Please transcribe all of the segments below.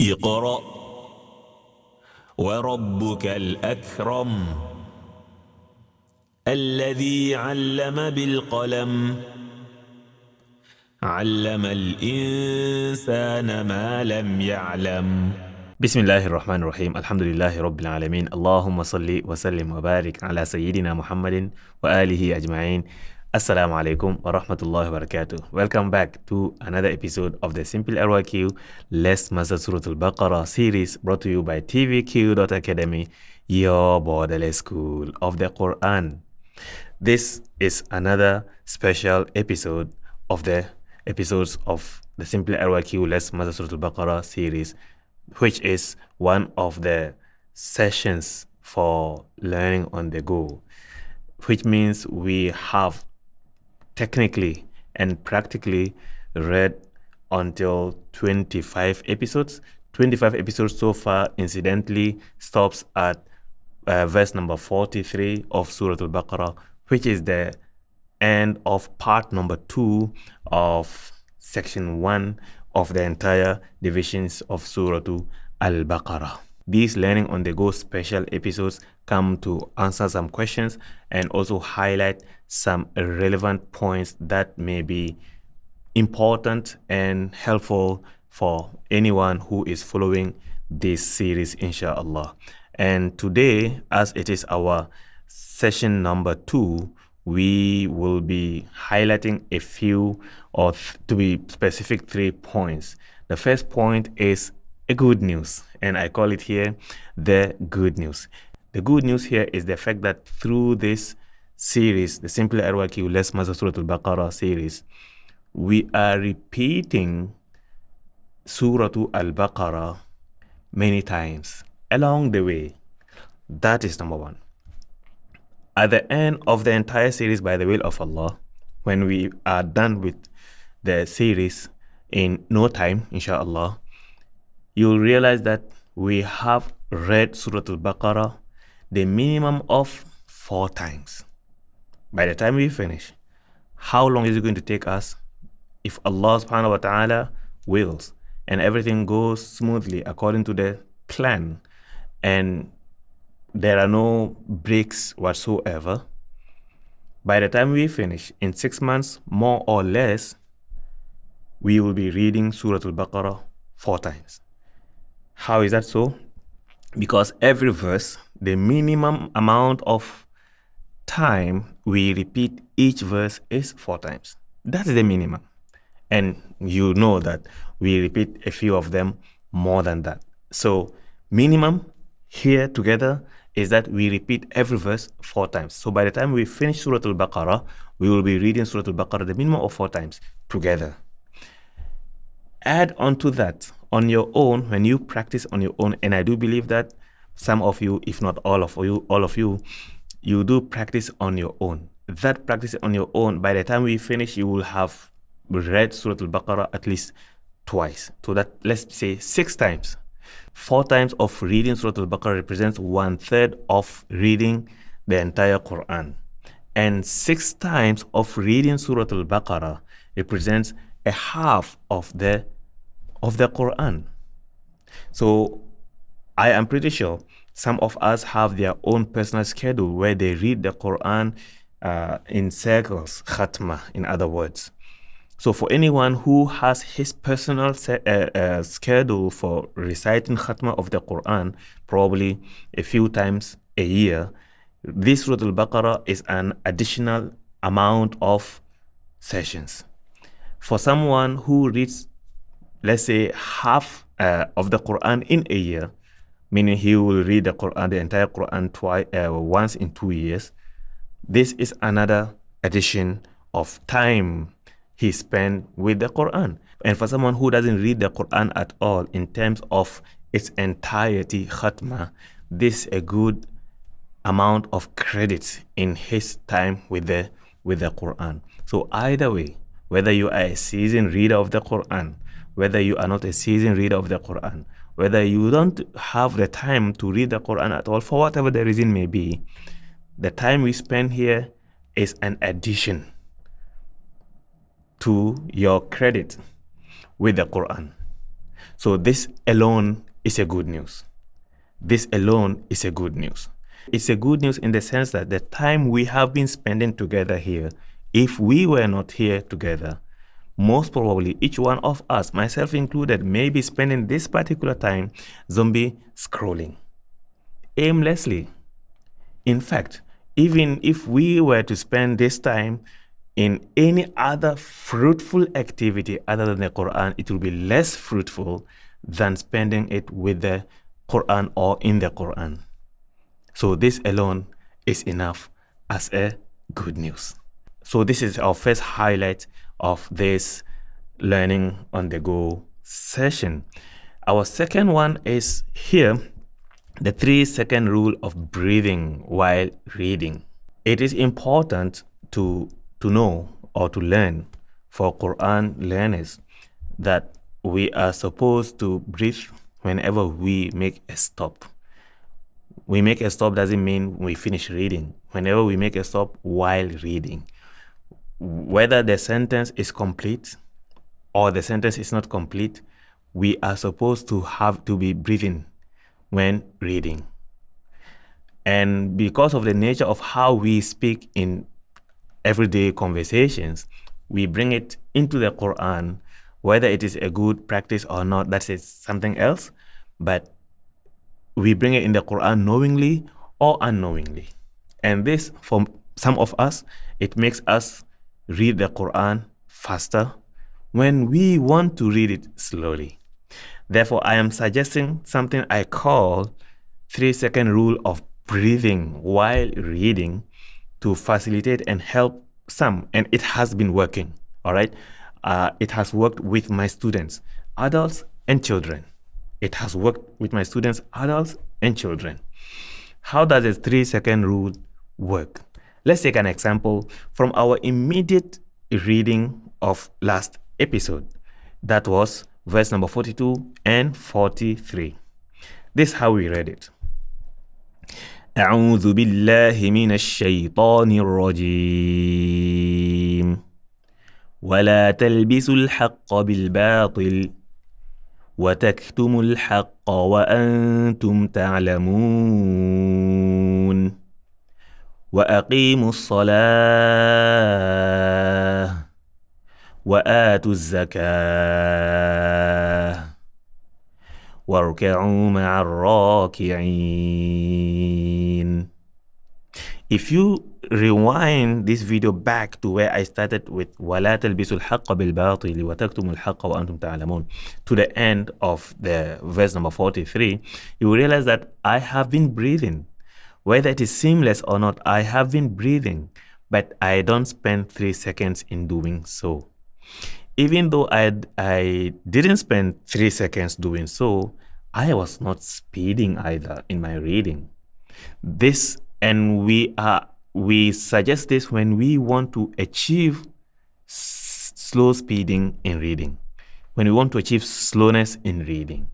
اقرأ وربك الأكرم الذي علم بالقلم علم الإنسان ما لم يعلم بسم الله الرحمن الرحيم الحمد لله رب العالمين اللهم صل وسلم وبارك على سيدنا محمد وآله أجمعين. Assalamu alaikum wa rahmatullahi wa barakatuh. Welcome back to another episode of the SimplyRYQ Let's Master Surah Al Baqarah series brought to you by TVQ.Academy, your borderless school of the Quran. This is another special episode of the episodes of the SimplyRYQ Let's Master Surah Al Baqarah series, which is one of the sessions for learning on the go, which means we have technically and practically read until 25 episodes. 25 episodes so far, incidentally, stops at verse number 43 of Surah Al Baqarah, which is the end of part number 2 of section 1 of the entire divisions of Surah Al Baqarah. These learning on the go special episodes come to answer some questions and also highlight some relevant points that may be important and helpful for anyone who is following this series, inshallah. And today, as it is our session number 2, we will be highlighting a few, or to be specific, 3 points. The first point is a good news, and I call it here the good news. The good news here is the fact that through this series, the SimplyRYQ Let's Master Surah Al Baqarah series, we are repeating Surah Al Baqarah many times along the way. That is number one. At the end of the entire series, by the will of Allah, when we are done with the series in no time, inshallah, you'll realize that we have read Surah Al Baqarah the minimum of 4 times. By the time we finish, how long is it going to take us? If Allah subhanahu wa ta'ala wills and everything goes smoothly according to the plan and there are no breaks whatsoever, by the time we finish in 6 months, more or less, we will be reading Surah Al Baqarah 4 times. How is that so? Because every verse, the minimum amount of time we repeat each verse is 4 times. That is the minimum. And you know that we repeat a few of them more than that. So minimum here together is that we repeat every verse 4 times. So by the time we finish Surah Al Baqarah, we will be reading Surah Al Baqarah the minimum of 4 times together. Add on to that, on your own, when you practice on your own, and I do believe that some of you, if not all of you, you do practice on your own. That practice on your own, by the time we finish, you will have read Surah Al Baqarah at least twice. So that, let's say 6 times. 4 times of reading Surah Al Baqarah represents 1/3 of reading the entire Quran. And 6 times of reading Surah Al Baqarah represents a half of the Quran. So I am pretty sure some of us have their own personal schedule where they read the Quran in circles, khatma, in other words. So for anyone who has his personal schedule for reciting khatma of the Quran, probably a few times a year, this Surah Al Baqarah is an additional amount of sessions. For someone who reads, let's say, half of the Quran in a year, meaning he will read the Quran, the entire Quran once in 2 years, this is another addition of time he spent with the Quran. And for someone who doesn't read the Quran at all in terms of its entirety, khatma, this is a good amount of credit in his time with the Quran. So either way, whether you are a seasoned reader of the Quran, whether you are not a seasoned reader of the Quran, whether you don't have the time to read the Quran at all, for whatever the reason may be, the time we spend here is an addition to your credit with the Quran. So this alone is a good news. This alone is a good news. It's a good news in the sense that the time we have been spending together here, if we were not here together, most probably each one of us, myself included, may be spending this particular time zombie scrolling aimlessly. In fact, even if we were to spend this time in any other fruitful activity other than the Quran, it will be less fruitful than spending it with the Quran or in the Quran. So this alone is enough as a good news. So this is our first highlight of this learning on the go session. Our second one is here, the 3-second rule of breathing while reading. It is important to know or to learn for Quran learners that we are supposed to breathe whenever we make a stop. We make a stop doesn't mean we finish reading. Whenever we make a stop while reading, whether the sentence is complete or the sentence is not complete, we are supposed to have to be breathing when reading. And because of the nature of how we speak in everyday conversations, we bring it into the Quran. Whether it is a good practice or not, that is something else. But we bring it in the Quran knowingly or unknowingly. And this, for some of us, it makes us read the Quran faster when we want to read it slowly. Therefore, I am suggesting something I call 3-second rule of breathing while reading to facilitate and help some. And it has been working, all right? It has worked with my students, adults and children. It has worked with my students, adults and children. How does a 3-second rule work? Let's take an example from our immediate reading of last episode. That was verse number 42 and 43. This is how we read it. أعوذ بالله من الشيطان الرجيم ولا تلبسوا الحق بالباطل وتكتموا الحق وأنتم تعلمون وأقيموا الصلاة وآتوا الزكاة واركعوا مع الراكعين. If you rewind this video back to where I started with وَلَا تَلْبِسُوا الْحَقَّ بِالْبَاطِلِ وَتَكْتُمُوا الْحَقَّ وَأَنْتُمْ تَعْلَمُونَ to the end of the verse number 43, you will realize that I have been breathing. Whether it is seamless or not, I have been breathing, but I don't spend 3 seconds in doing so. Even though I didn't spend 3 seconds doing so, I was not speeding either in my reading. This, and we suggest this when we want to achieve slow speeding in reading, when we want to achieve slowness in reading.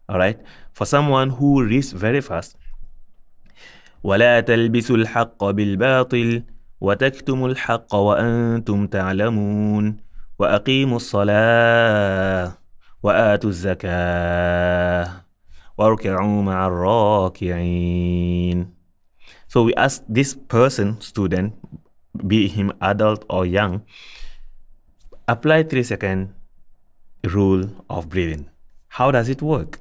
All right? For someone who reads very fast, وَلَا تَلْبِسُوا الْحَقَّ بِالْبَاطِلِ وَتَكْتُمُوا الْحَقَّ وَأَنْتُمْ تَعْلَمُونَ وَأَقِيمُوا الصَّلَاةَ وَآتُوا الزَّكَاةَ وَارْكَعُوا مَعَ الرَّاكِعِينَ. So we ask this person, student, be him adult or young, apply 3-second rule of breathing. How does it work?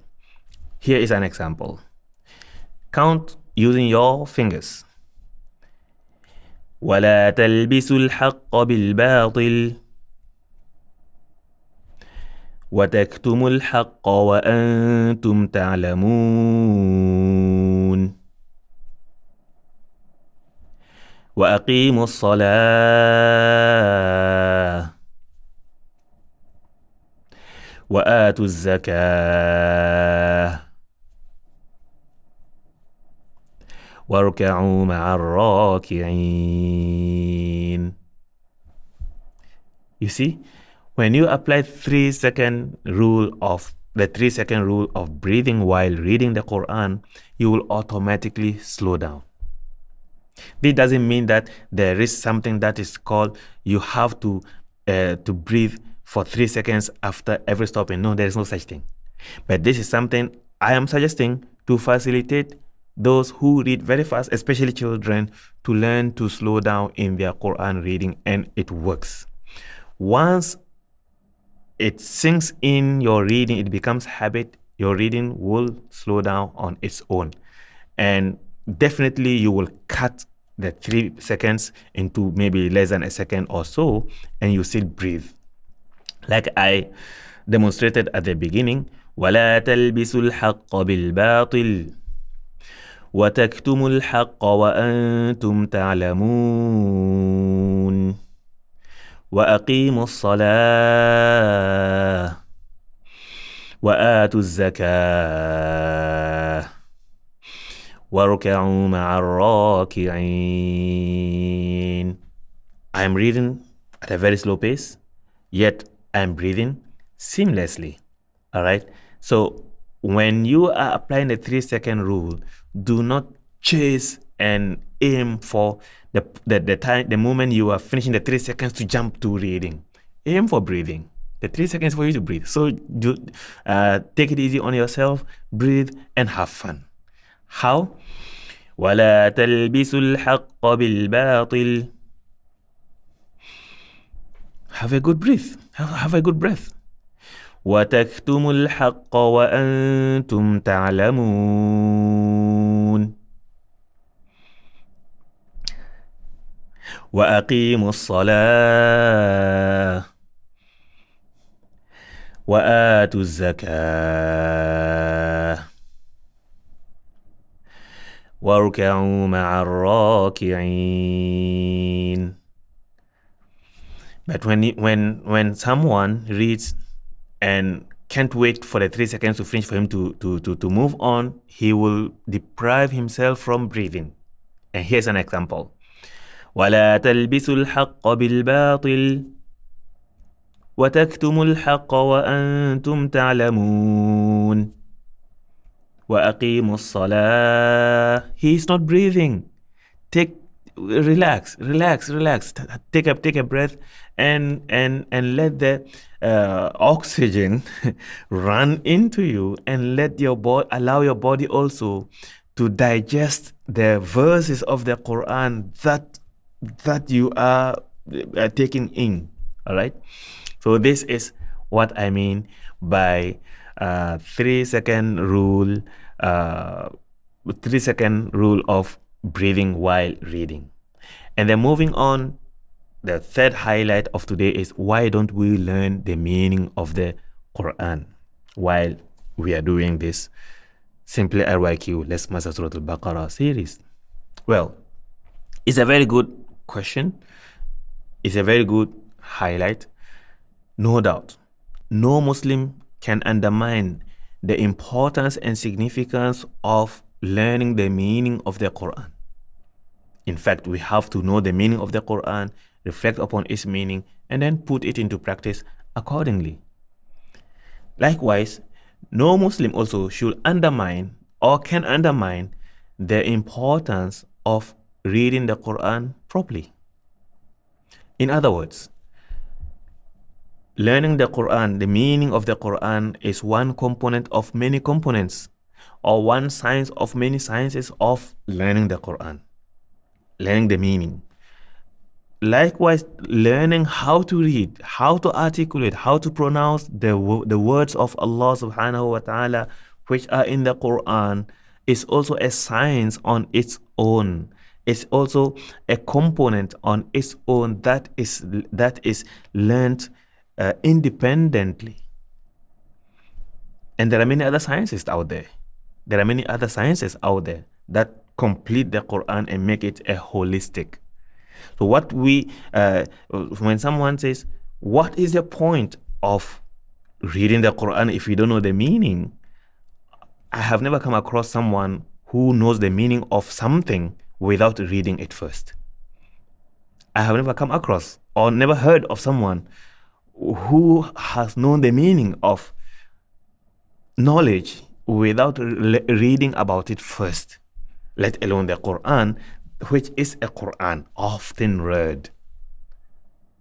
Here is an example. Count using your fingers. وَلَا تَلْبِسُوا الْحَقَّ بِالْبَاطِلِ وَتَكْتُمُوا الْحَقَّ وَأَنْتُمْ تَعْلَمُونَ وَأَقِيمُوا الصَّلَاةَ وَآتُوا الزَّكَاةَ وَارْكَعُوا مَعَ الرَّاكِعِينَ. You see, when you apply the 3-second rule of breathing while reading the Quran, you will automatically slow down. This doesn't mean that there is something that is called you have to breathe for 3 seconds after every stopping. No, there is no such thing. But this is something I am suggesting to facilitate those who read very fast, especially children, to learn to slow down in their Quran reading, and it works. Once it sinks in your reading, it becomes habit, your reading will slow down on its own. And definitely you will cut the 3 seconds into maybe less than a second or so, and you still breathe. Like I demonstrated at the beginning, وَلَا تَلْبِسُوا الْحَقَّ بِالْبَاطِلِ وَتَكْتُمُوا الْحَقَّ وَأَنْتُمْ تَعْلَمُونَ وَأَقِيمُوا الصَّلَاةَ وَآتُوا الزَّكَاةَ وَارْكَعُوا مَعَ الرَّاكِعِينَ. I am reading at a very slow pace, yet I am breathing seamlessly. All right. So when you are applying the 3-second rule, do not chase and aim for the moment you are finishing the 3 seconds to jump to reading. Aim for breathing. The 3 seconds for you to breathe. So take it easy on yourself, breathe, and have fun. How? وَلَا تَلْبِسُوا الْحَقَّ بِالْبَاطِلِ. Have a good breath. Have a good breath. وَتَكْتُمُوا الْحَقَّ وَأَنْتُمْ تَعْلَمُونَ وَأَقِيمُوا الصَّلَاةَ وَآتُوا الزَّكَاةَ وَارْكَعُوا مَعَ الرَّاكِعِينَ. But when someone reads and can't wait for the 3 seconds to finish for him to move on, he will deprive himself from breathing. And here's an example. وَلَا تَلْبِسُوا الْحَقَّ بِالْبَاطِلِ وَتَكْتُمُوا الْحَقَّ وَأَنْتُمْ تَعْلَمُونَ وَأَقِيمُوا الصَّلَاةَ. He is not breathing. Relax. Take a breath and let the oxygen run into you, and let your body, allow your body also to digest the verses of the Quran that you are taking in. All right. So this is what I mean by 3-second rule. 3-second rule of breathing while reading. And then moving on, the third highlight of today is why don't we learn the meaning of the Quran while we are doing this SimplyRYQ Let's Master Surah Al Baqarah series. Well, it's a very good question. It's a very good highlight. No doubt, no Muslim can undermine the importance and significance of learning the meaning of the Quran. In fact, we have to know the meaning of the Quran, reflect upon its meaning, and then put it into practice accordingly. Likewise, no Muslim also should undermine or can undermine the importance of reading the Quran properly. In other words, learning the Quran, the meaning of the Quran, is one component of many components, or one science of many sciences of learning the Quran, learning the meaning. Likewise, learning how to read, how to articulate, how to pronounce the words of Allah subhanahu wa ta'ala which are in the Quran is also a science on its own. It's also a component on its own that is learned independently. And there are many other sciences out there. There are many other sciences out there that complete the Quran and make it a holistic. So what when someone says, what is the point of reading the Quran if you don't know the meaning? I have never come across someone who knows the meaning of something without reading it first. I have never come across or never heard of someone who has known the meaning of knowledge without reading about it first, let alone the Quran, which is a Quran often read.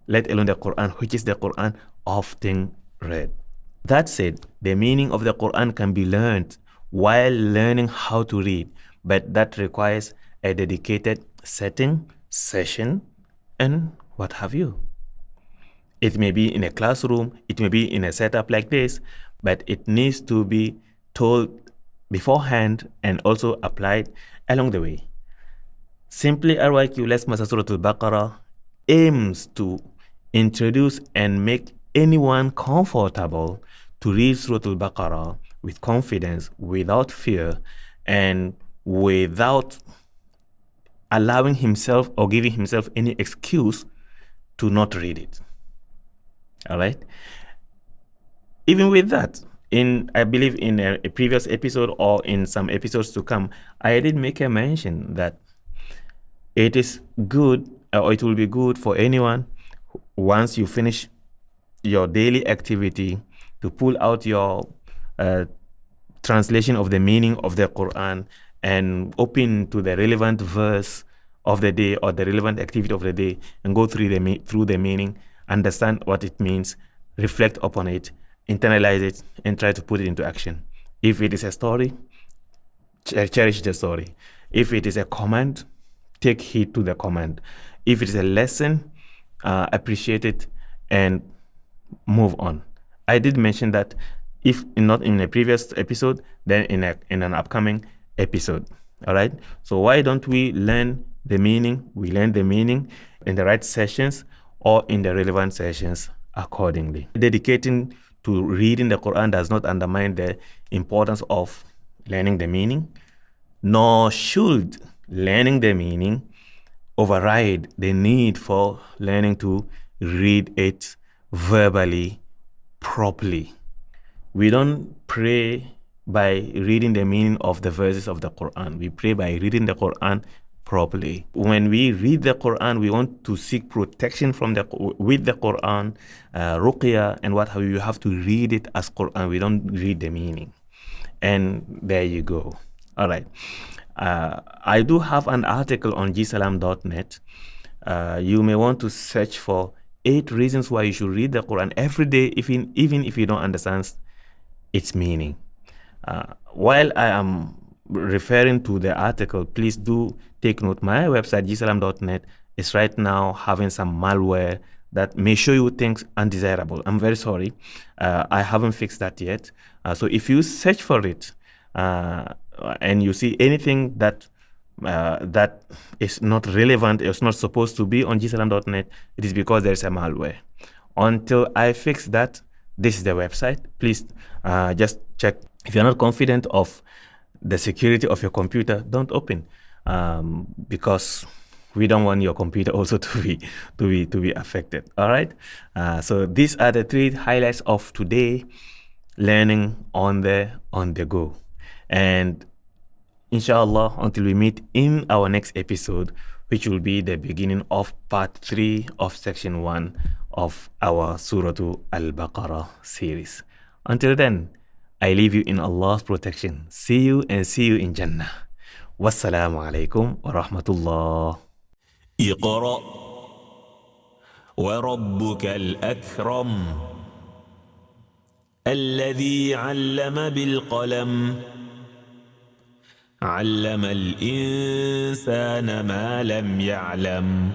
Let alone the Quran, which is the Quran often read. That said, the meaning of the Quran can be learned while learning how to read, but that requires a dedicated setting, session, and what have you. It may be in a classroom, it may be in a setup like this, but it needs to be told beforehand and also applied along the way. SimplyRYQ Let's Master Surah Al Baqarah aims to introduce and make anyone comfortable to read Surah Al Baqarah with confidence, without fear, and without allowing himself or giving himself any excuse to not read it. All right. Even with that, I believe in a previous episode or in some episodes to come, I did make a mention that it is good, or it will be good for anyone once you finish your daily activity to pull out your translation of the meaning of the Quran and open to the relevant verse of the day or the relevant activity of the day and go through the meaning, understand what it means, reflect upon it, internalize it, and try to put it into action. If it is a story, cherish the story. If it is a command, take heed to the command. If it is a lesson, appreciate it and move on. I did mention that if not in a previous episode, then in an upcoming episode. All right. So why don't we learn the meaning? We learn the meaning in the right sessions or in the relevant sessions accordingly. Dedicating to reading the Quran does not undermine the importance of learning the meaning, nor should learning the meaning override the need for learning to read it verbally properly. We don't pray by reading the meaning of the verses of the Quran. We pray by reading the Quran properly. When we read the Quran, we want to seek protection with the Quran, ruqya and what have you. You have to read it as Quran. We don't read the meaning. And there you go. All right. I do have an article on gsalam.net. You may want to search for 8 reasons why you should read the Quran every day, even if you don't understand its meaning. While I am referring to the article, please do take note. My website, gsalam.net, is right now having some malware that may show you things undesirable. I'm very sorry. I haven't fixed that yet. So if you search for it and you see anything that is not relevant, it's not supposed to be on gsalam.net, it is because there's a malware. Until I fix that, this is the website. Please just check. If you're not confident of the security of your computer, don't open, because we don't want your computer also to be affected. All right. So these are the 3 highlights of today, learning on the go. And inshallah, until we meet in our next episode, which will be the beginning of part 3 of section 1 of our Surah Al Baqarah series. Until then, I leave you in Allah's protection. See you in Jannah. Wassalamu alaikum wa rahmatullah. اقرأ وربك الأكرم الذي علم بالقلم علم الإنسان ما لم يعلم